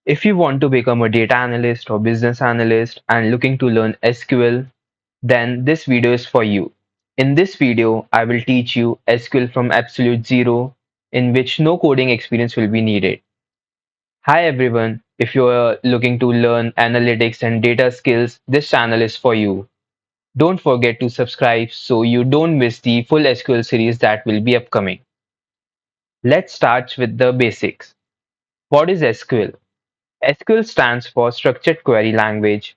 If you want to become a data analyst or business analyst and looking to learn SQL, then this video is for you. In this video, I will teach you SQL from absolute zero, in which no coding experience will be needed. Hi everyone, if you are looking to learn analytics and data skills, this channel is for you. Don't forget to subscribe so you don't miss the full SQL series that will be upcoming. Let's start with the basics. What is SQL? SQL stands for Structured Query Language.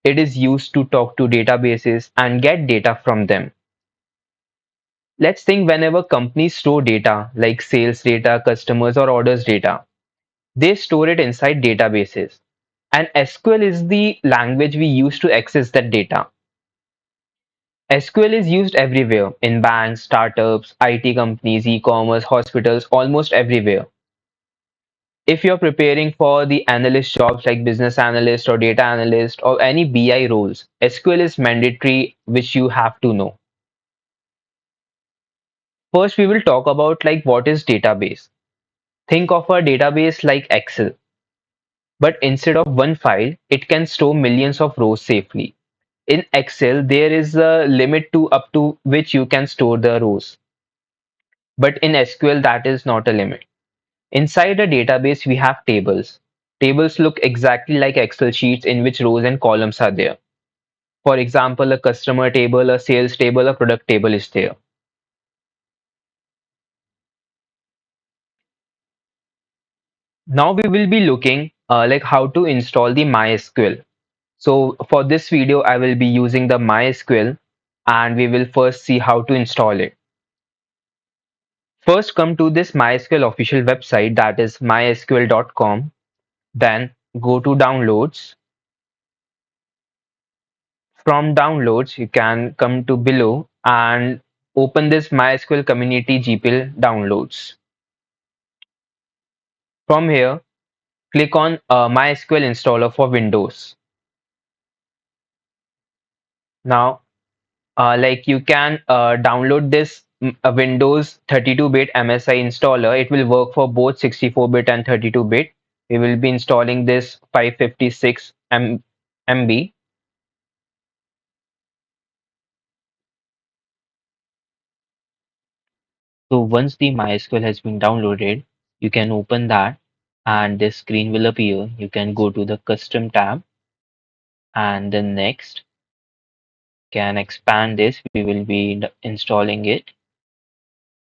It is used to talk to databases and get data from them. Let's think whenever companies store data like sales data, customers, or orders data, they store it inside databases. And SQL is the language we use to access that data. SQL is used everywhere in banks, startups, IT companies, e commerce, hospitals, almost everywhere. If you're preparing for the analyst jobs like business analyst or data analyst or any BI roles, SQL is mandatory, which you have to know. First, we will talk about like what is database. Think of a database like Excel, but instead of one file, it can store millions of rows safely. In Excel, there is a limit to up to which you can store the rows, but in SQL, that is not a limit. Inside a database, we have tables. Tables look exactly like Excel sheets in which rows and columns are there. For example, a customer table, a sales table, a product table is there. Now we will be looking like how to install the MySQL. So for this video, I will be using the MySQL and we will first see how to install it. First come to this MySQL official website, that is mysql.com. Then go to downloads. From downloads, you can come to below and open this MySQL community GPL downloads. From here, click on MySQL installer for Windows. Now, like you can download this Windows 32-bit MSI installer. It will work for both 64-bit and 32-bit. We will be installing this 556 MB. So once the MySQL has been downloaded, you can open that and this screen will appear. You can go to the custom tab and then next can expand this. We will be installing it.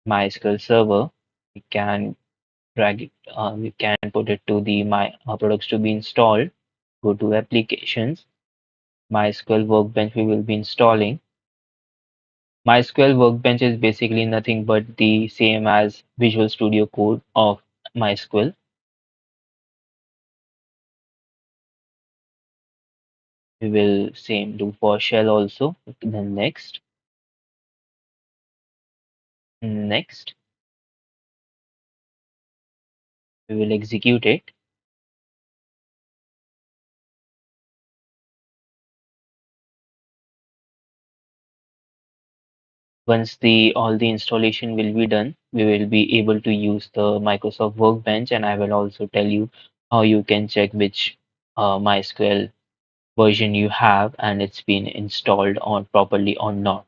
MySQL server. We can drag it, we can put it to the my products to be installed. Go to applications. MySQL Workbench we will be installing. MySQL Workbench is basically nothing but the same as Visual Studio Code of MySQL. We will same do for shell also. Then next, we will execute it. Once the all the installation will be done, we will be able to use the Microsoft Workbench, and I will also tell you how you can check which MySQL version you have and it's been installed on properly or not.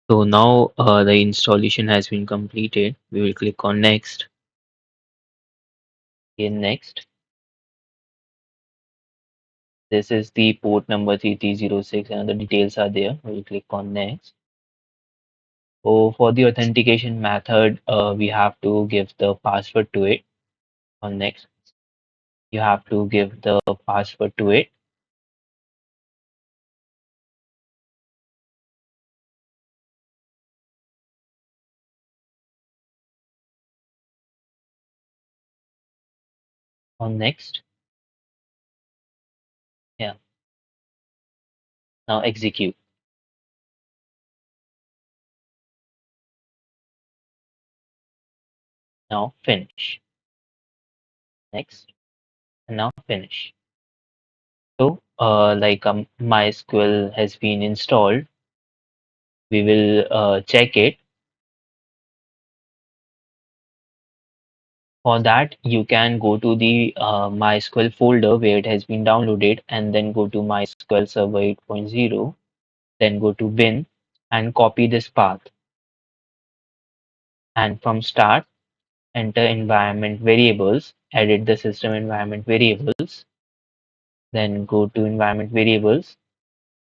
So now the installation has been completed. We will click on next. Again next. This is the port number 3306 and the details are there. We will click on next. So for the authentication method, we have to give the password to it. On next, you have to give the password to it. On next. Yeah. Now execute. Now finish. Next. And now finish. So, MySQL has been installed. We will check it. For that, you can go to the MySQL folder where it has been downloaded and then go to MySQL Server 8.0, then go to bin and copy this path. And from start, enter environment variables, edit the system environment variables, then go to environment variables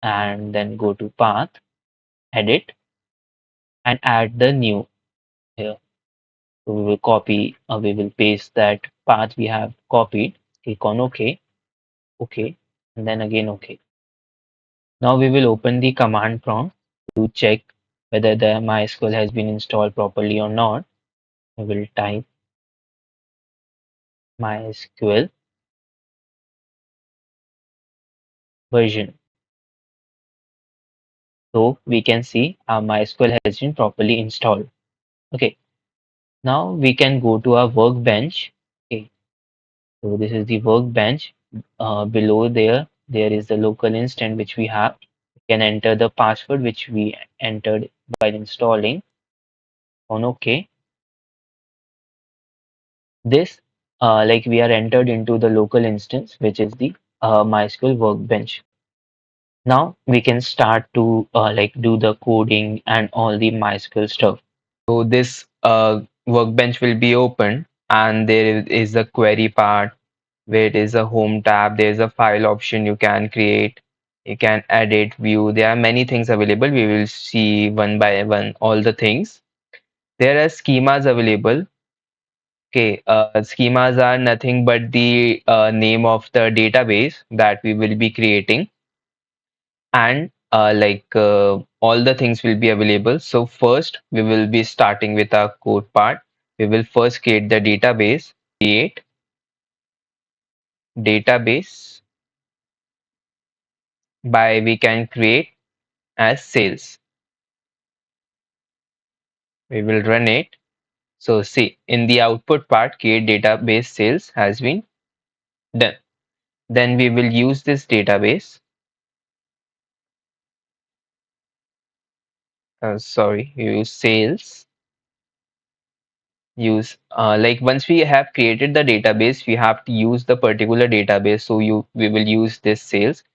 and then go to path, edit and add the new here. So we will paste that path we have copied, click on OK, OK, and then again OK. Now we will open the command prompt to check whether the MySQL has been installed properly or not. We will type MySQL version. So we can see our MySQL has been properly installed. Okay, now we can go to our workbench. Okay, so this is the workbench. Below there is the local instance which we have. We can enter the password which we entered while installing on OK. This like we are entered into the local instance which is the MySQL workbench. Now we can start to do the coding and all the MySQL stuff. So this workbench will be open and there is a query part where it is a home tab. There's a file option you can create. You can edit, view. There are many things available. We will see one by one all the things. There are schemas available. Okay, schemas are nothing but the name of the database that we will be creating, and all the things will be available. So first, we will be starting with our code part. We will first create the database, create database by we can create as sales. We will run it. So see, in the output part, create database sales has been done. Then we will use this database. Sorry, use sales. Use once we have created the database, we have to use the particular database. So we will use this sales.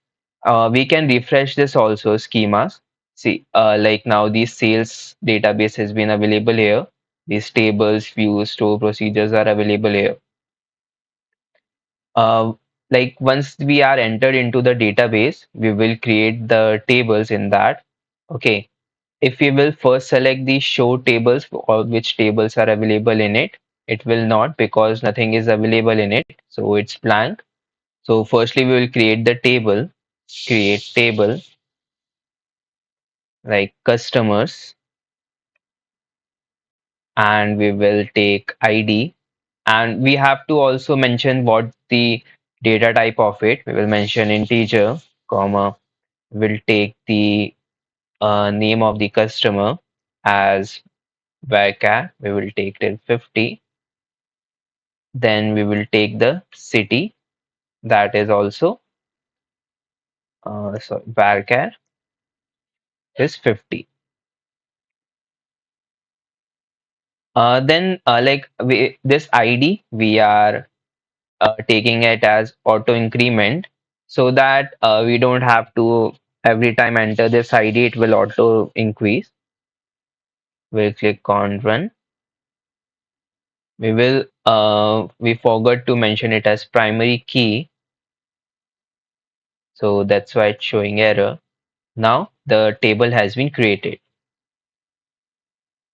We can refresh this also schemas. See, like now the sales database has been available here. These tables, views, store procedures are available here. Uh, like once we are entered into the database, we will create the tables in that. Okay. If we will first select the show tables or which tables are available in it, it will not because nothing is available in it. So it's blank. So firstly, we will create the table, create table like customers, and we will take ID. And we have to also mention what the data type of it. We will mention integer, comma, we'll take the name of the customer as varchar. We will take till 50. Then we will take the city that is also varchar is 50. Then this ID we are taking it as auto increment so that we don't have to every time enter this ID, it will auto increase. We'll click on run. We forgot to mention it as primary key, so that's why it's showing error. Now the table has been created.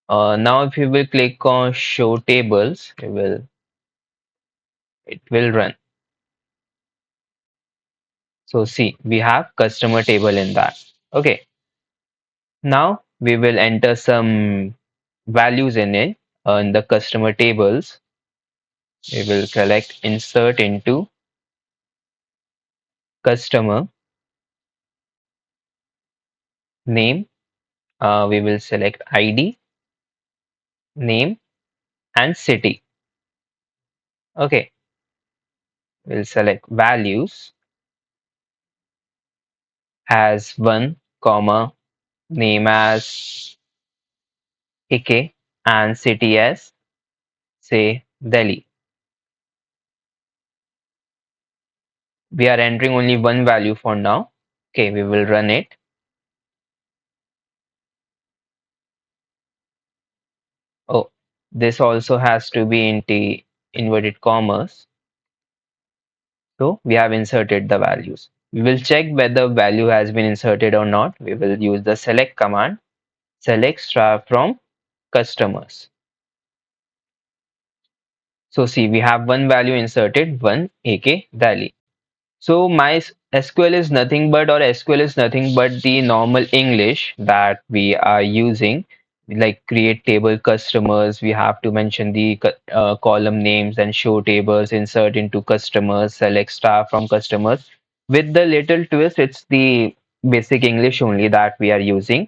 Now if you will click on show tables, it will run. So see, we have customer table in that. Okay. Now we will enter some values in it in the customer tables. We will select insert into customer name. We will select ID, name, and city. Okay, we'll select values as 1, comma, name as Ike, and city as, say, Delhi. We are entering only one value for now. Okay, we will run it. Oh, this also has to be in inverted commas. So we have inserted the values. We will check whether value has been inserted or not. We will use the select command. Select star from customers. So see, we have one value inserted, one AK Delhi. So my SQL is nothing but, or SQL is nothing but the normal English that we are using. Like create table customers, we have to mention the column names and show tables, insert into customers, select star from customers. With the little twist, it's the basic English only that we are using.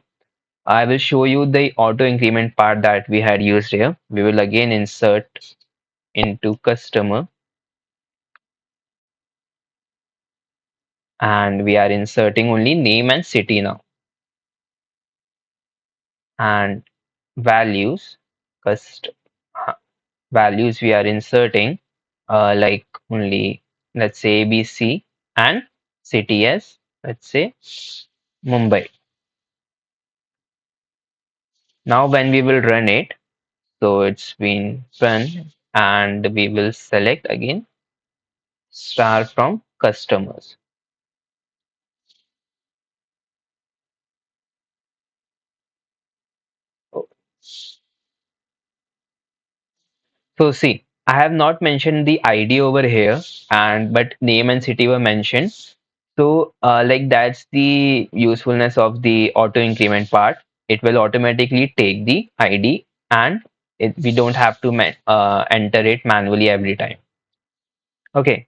I will show you the auto increment part that we had used here. We will again insert into customer, and we are inserting only name and city now. And values, cust uh, values we are inserting like only, let's say, ABC, and city as, let's say, Mumbai. Now when we will run it, so it's been run, and we will select again star from customers. So see, I have not mentioned the ID over here, and but name and city were mentioned. So like that's the usefulness of the auto increment part. It will automatically take the ID, and we don't have to enter it manually every time. Okay,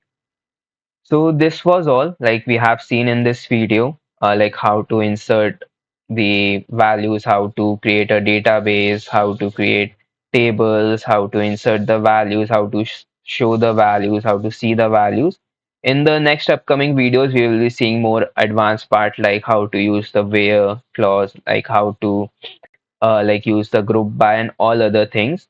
so this was all like we have seen in this video, like how to insert the values, how to create a database, how to create tables, how to insert the values, how to show the values, how to see the values. In the next upcoming videos, we will be seeing more advanced part like how to use the where clause, like how to like use the group by and all other things.